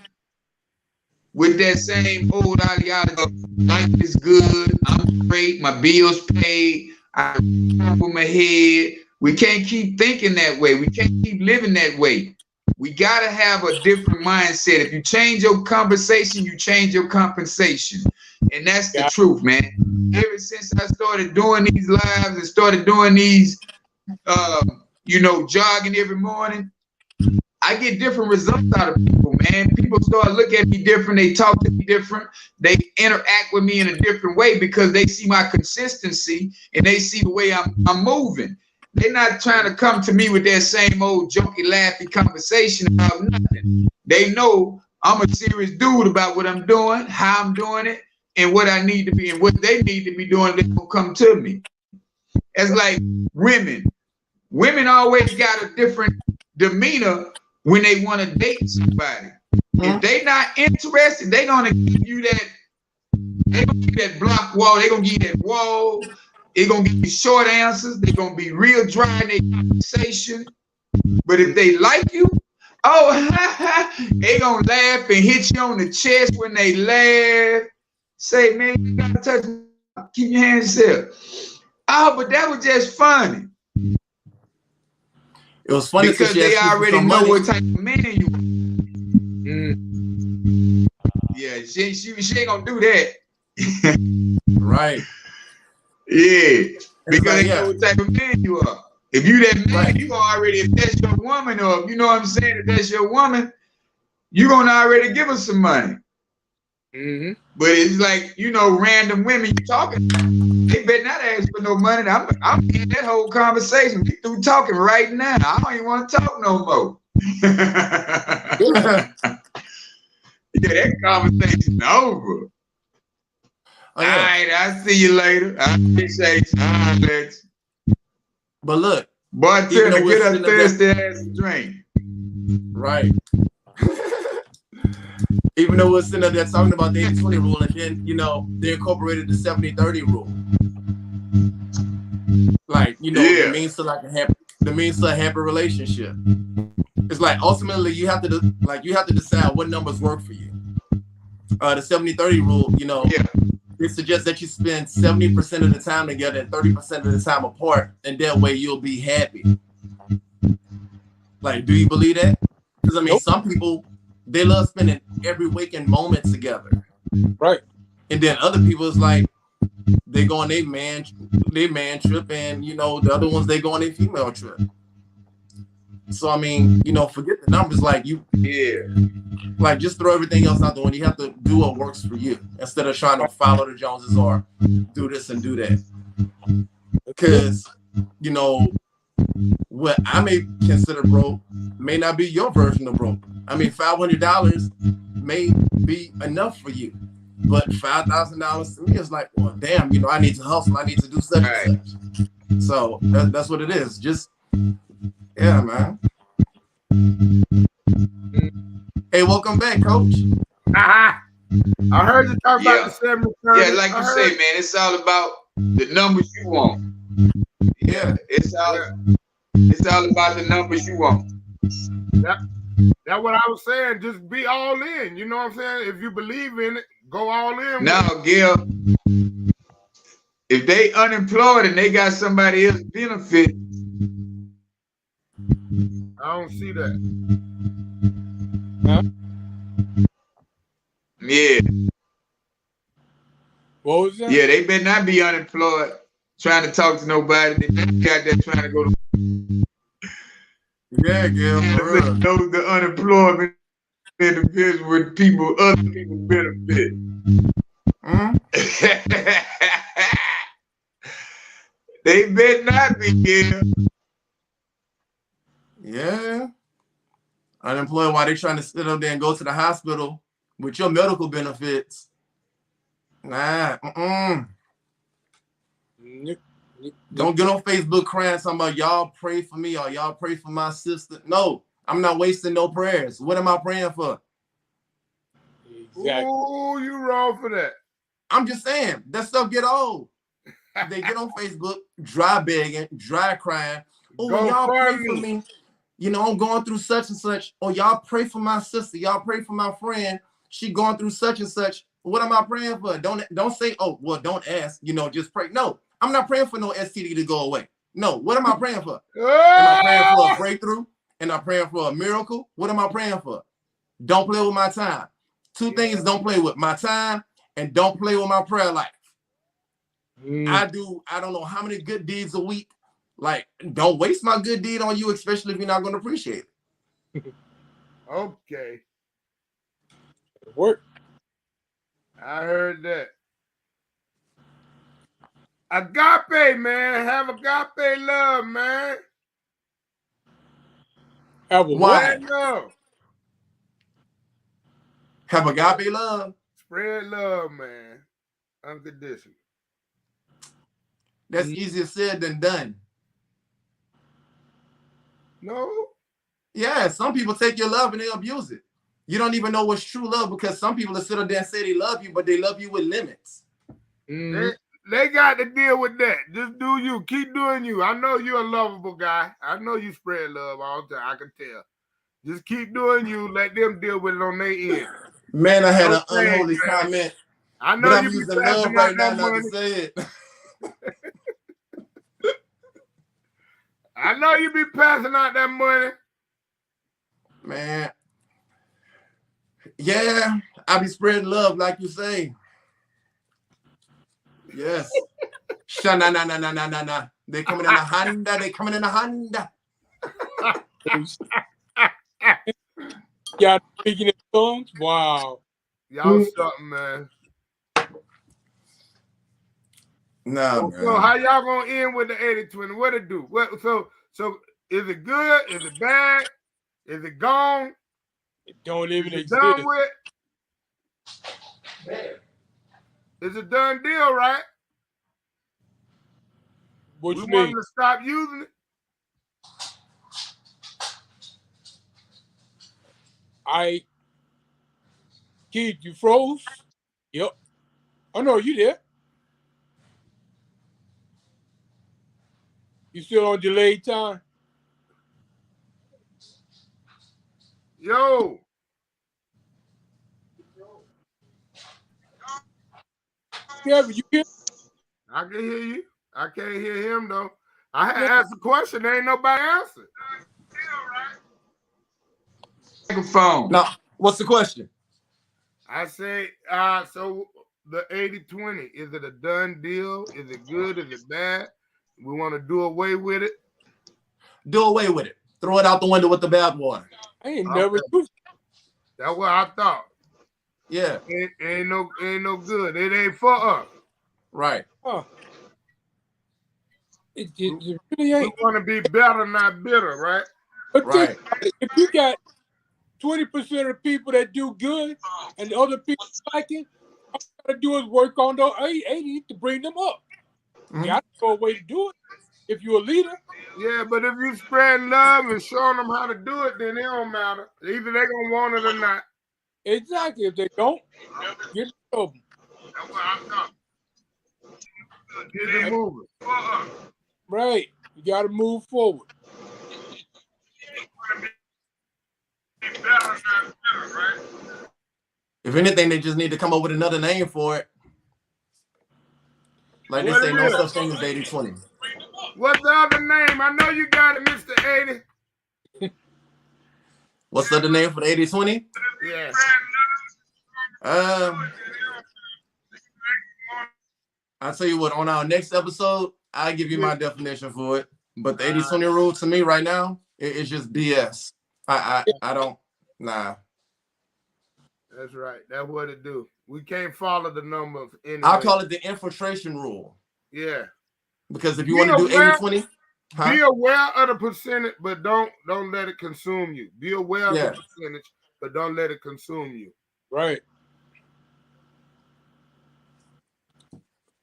with that same old ideology. Life is good. I'm great. My bills paid. I'm over my head. We can't keep thinking that way. We can't keep living that way. We got to have a different mindset. If you change your conversation, you change your compensation. And that's the truth, man. Ever since I started doing these lives and started doing these, jogging every morning, I get different results out of people, man. People start looking at me different. They talk to me different. They interact with me in a different way because they see my consistency and they see the way I'm moving. They're not trying to come to me with that same old jokey, laughy conversation about nothing. They know I'm a serious dude about what I'm doing, how I'm doing it, and what I need to be and what they need to be doing. They're gonna come to me. It's like women. Women always got a different demeanor when they want to date somebody. If they not interested, they gonna give you that. They gonna give you that block wall. They gonna give you that wall. They gonna give you short answers. They gonna be real dry in their conversation. But if they like you, they gonna laugh and hit you on the chest when they laugh. Say, man, you gotta touch me. Keep your hands up. Oh, but that was just funny. It was funny because they already know what type of man you are. Yeah, she ain't gonna do that. Right. Yeah, because they know what type of man you are. If you that man, you gonna already, if that's your woman, or if you know what I'm saying, if that's your woman, you gonna already give her some money. But it's like, random women you talking, they better not ask for no money. I'm in that whole conversation. We through talking right now. I don't even want to talk no more. Yeah, that conversation over. All right, I'll see you later. I appreciate you. But look, bartender, get a thirsty ass drink. Right. Even though we're sitting there talking about the 80-20 rule, and then, they incorporated the 70-30 rule. Like, the means to a happy relationship. It's like ultimately you have to decide what numbers work for you. The 70-30 rule, it suggests that you spend 70% of the time together and 30% of the time apart, and that way you'll be happy. Like, do you believe that? Because some people, they love spending every waking moment together. Right. And then other people is like, they go on their man trip, and the other ones, they go on their female trip. So forget the numbers. Like like just throw everything else out the window. You have to do what works for you instead of trying to follow the Joneses or do this and do that. Because what I may consider broke may not be your version of broke. $500 may be enough for you, but $5,000 to me is like, well, damn, I need to hustle. I need to do such and such. So that's what it is. Just, yeah, man. Hey, welcome back, Coach. I heard you talk about the 70. Yeah, like you say, man, it's all about the numbers you want. Yeah, it's all about the numbers you want. That's what I was saying. Just be all in. You know what I'm saying? If you believe in it, go all in. Now, Gil, if they unemployed and they got somebody else benefit, I don't see that. Huh? Yeah. What was that? Yeah, they better not be unemployed trying to talk to nobody. They better be out there trying to go to. Yeah, Gil, for real. Those the unemployment benefits with people, other people benefit. They better not be here. Yeah. Unemployed while they trying to sit up there and go to the hospital with your medical benefits. Nah. Don't get on Facebook crying talking about y'all pray for me or y'all pray for my sister. No, I'm not wasting no prayers. What am I praying for? Exactly. Ooh, you wrong for that. I'm just saying, that stuff get old. They get on Facebook, dry begging, dry crying. Oh, y'all pray for me. I'm going through such and such. Oh, y'all pray for my sister. Y'all pray for my friend. She going through such and such. What am I praying for? Don't say, oh, well, don't ask. Just pray. No, I'm not praying for no STD to go away. No, what am I praying for? Am I praying for a breakthrough? Am I praying for a miracle? What am I praying for? Don't play with my time. Two things don't play with: my time and don't play with my prayer life. I don't know how many good deeds a week. Like, don't waste my good deed on you, especially if you're not going to appreciate it. Okay. Work. I heard that. Agape, man. Have agape love, man. Have a Why? Love. Have agape love. Spread love, man. Unconditional. That's easier said than done. No. Yeah, some people take your love and they abuse it. You don't even know what's true love because some people will sit up there and say they love you, but they love you with limits. They got to deal with that. Just do you. Keep doing you. I know you're a lovable guy. I know you spread love all the time. I can tell. Just keep doing you. Let them deal with it on their end. Man, I had an unholy comment. I know but I'm you be using passing love right out now that not money. to say it. I know you be passing out that money. Man. Yeah, I be spreading love like you say. Yes. Sha-na-na-na-na-na-na. They coming in a Honda. They coming in a Honda. Y'all speaking in tongues? Wow. Y'all something, man. No, So how y'all gonna end with the 80-20? What it do? What so is it good? Is it bad? Is it gone? It don't even Is it exist. done with? It's a done deal, right? What We you want mean? to stop using it. Keith, you froze? Yep. Oh no, you there? You still on delayed time? Yo. Kevin, you here? I can hear you. I can't hear him though. I had asked a question. There ain't nobody answered. Microphone. No, what's the question? I say, so the 80-20, is it a done deal? Is it good? Is it bad? We want to do away with it. Do away with it. Throw it out the window with the bathwater. I ain't never used. That's what I thought. Yeah. Ain't no good. It ain't for us. Right. It really ain't. We want to be better, not bitter, right? But right. If you got 20% of people that do good and the other people like it, all you gotta do is work on those 80 to bring them up. You gotta know a way to do it. If you're a leader. Yeah, but if you spread love and showing them how to do it, then it don't matter. Either they gonna want it or not. Exactly. If they don't, get rid of them. That's what I thought. Keep it moving. Right. You gotta move forward. If anything, they just need to come up with another name for it. Like they say, no such thing as 80-20. What's the other name? I know you got it, Mr. 80. What's the other name for the 80-20? Yeah. I'll tell you what, on our next episode, I'll give you my definition for it. But the 80-20 rule to me right now, it's just BS. I don't, nah. That's right. That's what it do. We can't follow the numbers anyway. I'll call it the infiltration rule. Yeah. Because if you want to do 80-20, be aware of the percentage, but don't let it consume you. Be aware of the percentage, but don't let it consume you. Right.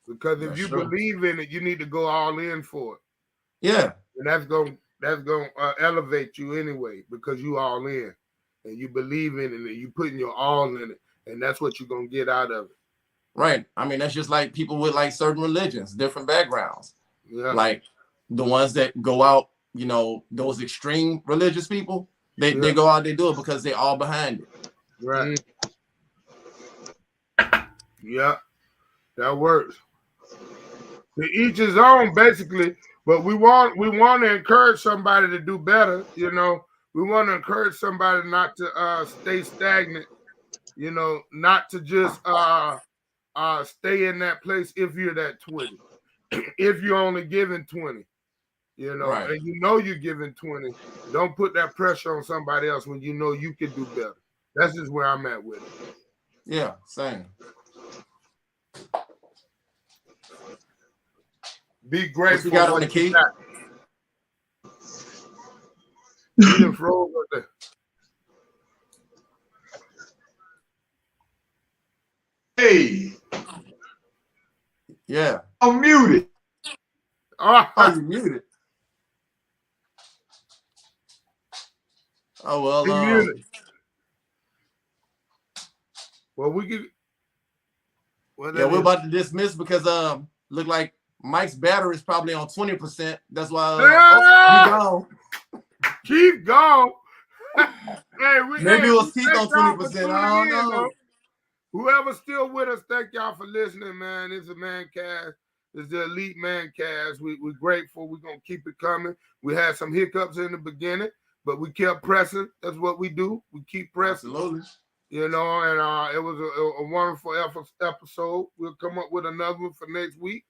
Because if you believe in it, you need to go all in for it. Yeah. And that's going elevate you anyway, because you all in and you believe in it and you putting your all in it, and that's what you're gonna get out of it. Right. I mean, that's just like people with like certain religions, different backgrounds. Yeah. Like the ones that go out, you know, those extreme religious people, they go out, they do it because they're all behind it. Right. Yeah, that works. To each his own, basically. But we want to encourage somebody to do better. You know, we want to encourage somebody not to stay stagnant. You know, not to just stay in that place if you're that 20. If you're only giving 20, you know, and you know you're giving 20, don't put that pressure on somebody else when you know you can do better. That's just where I'm at with it. Yeah, same. Be grateful. What you got on the key? Hey, Yeah. I'm muted. Oh, you muted. Oh well. He muted. Well, we can. Well, Yeah, we're about to dismiss because look like Mike's battery is probably on 20%. That's why he gone. Keep going. Maybe it was Keith thank on y'all for 20%. tuning I don't in, know. though. Whoever's still with us, thank y'all for listening, man. It's a Mancast. It's the Elite Mancast. We're grateful. We're going to keep it coming. We had some hiccups in the beginning, but we kept pressing. That's what we do. We keep pressing. Absolutely. You know, and it was a wonderful episode. We'll come up with another one for next week.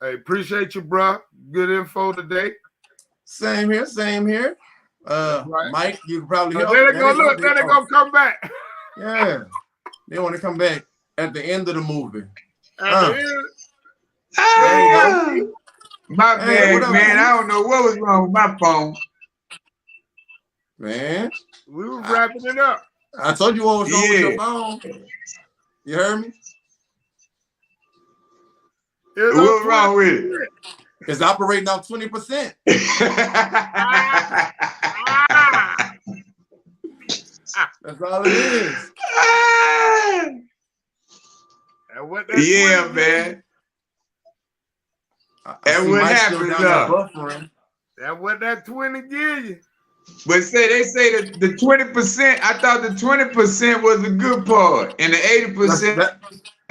Hey, appreciate you, bro. Good info today. Same here. Same here. Right. Mike, you can probably help. There they go. Look, there they go. Come back. Yeah. They want to come back at the end of the movie. At the end. My bad, man. I don't know what was wrong with my phone. Man. We were wrapping it up. I told you what was wrong with your phone. You heard me? What was wrong with it? It's operating off 20%. That's all it is. Yeah, man. And what happened now? That's what that 20 give you. But they say that the 20%, I thought the 20% was the good part, and the 80%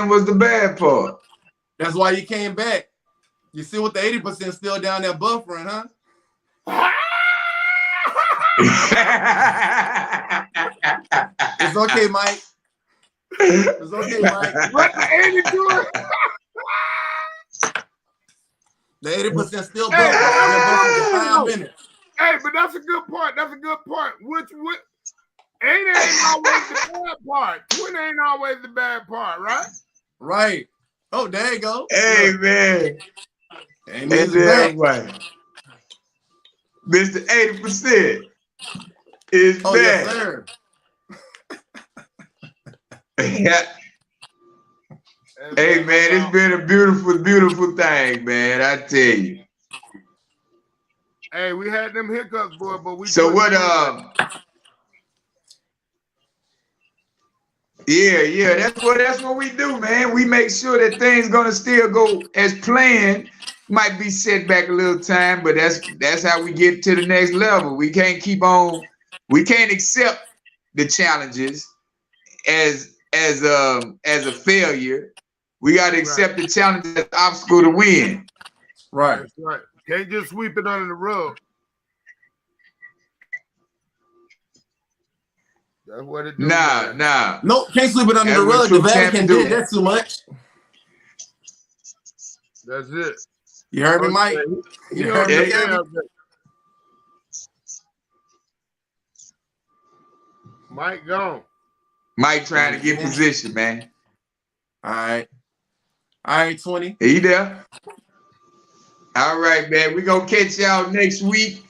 was the bad part. That's why you came back. You see what the 80% still down there buffering, huh? It's okay, Mike. It's okay, Mike. What the 80 doing? The 80% still buffering for 5 minutes. Hey, but that's a good part. That's a good part. Which 80 ain't always the bad part. 20 ain't always the bad part, right? Right. Oh, there you go. Hey, man. That's right. Mr. 80% is back. Yes, sir. Hey, man, it's been a beautiful, beautiful thing, man. I tell you. Hey, we had them hiccups, boy, but we. So what? Yeah. That's what we do, man. We make sure that things gonna still go as planned. Might be set back a little time, but that's how we get to the next level. We can't keep on. We can't accept the challenges as a failure. We got to accept the challenge as an obstacle to win. Right. That's right. Can't just sweep it under the rug. That's what it do. Nah. No, can't sweep it under the rug. The Vatican did that too much. That's it. You heard me, Mike? You heard me, Mike gone. Mike trying to get position, man. All right, 20. Are you there? All right, man. We're going to catch y'all next week.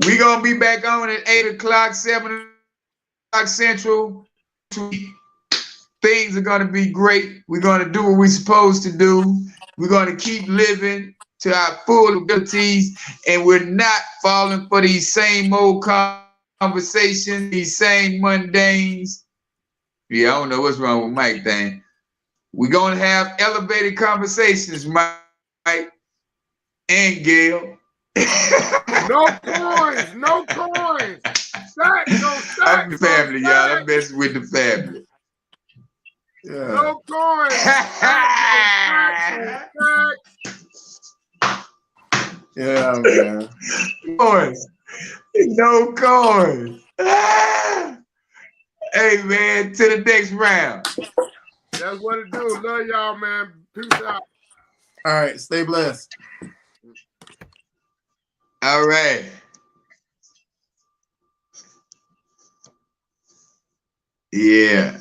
We're going to be back on at 8 o'clock, 7 o'clock Central. Things are going to be great. We're going to do what we're supposed to do. We're going to keep living to our full abilities, and we're not falling for these same old conversations, these same mundanes. Yeah, I don't know what's wrong with Mike thing. We're going to have elevated conversations, Mike and Gail. No coins. I'm the family, y'all. I'm messing with the family. Yeah. No coins. Yeah, man. Coins. No coins. Hey, man, to the next round. That's what it do. Love y'all, man. Peace out. All right, stay blessed. All right. Yeah.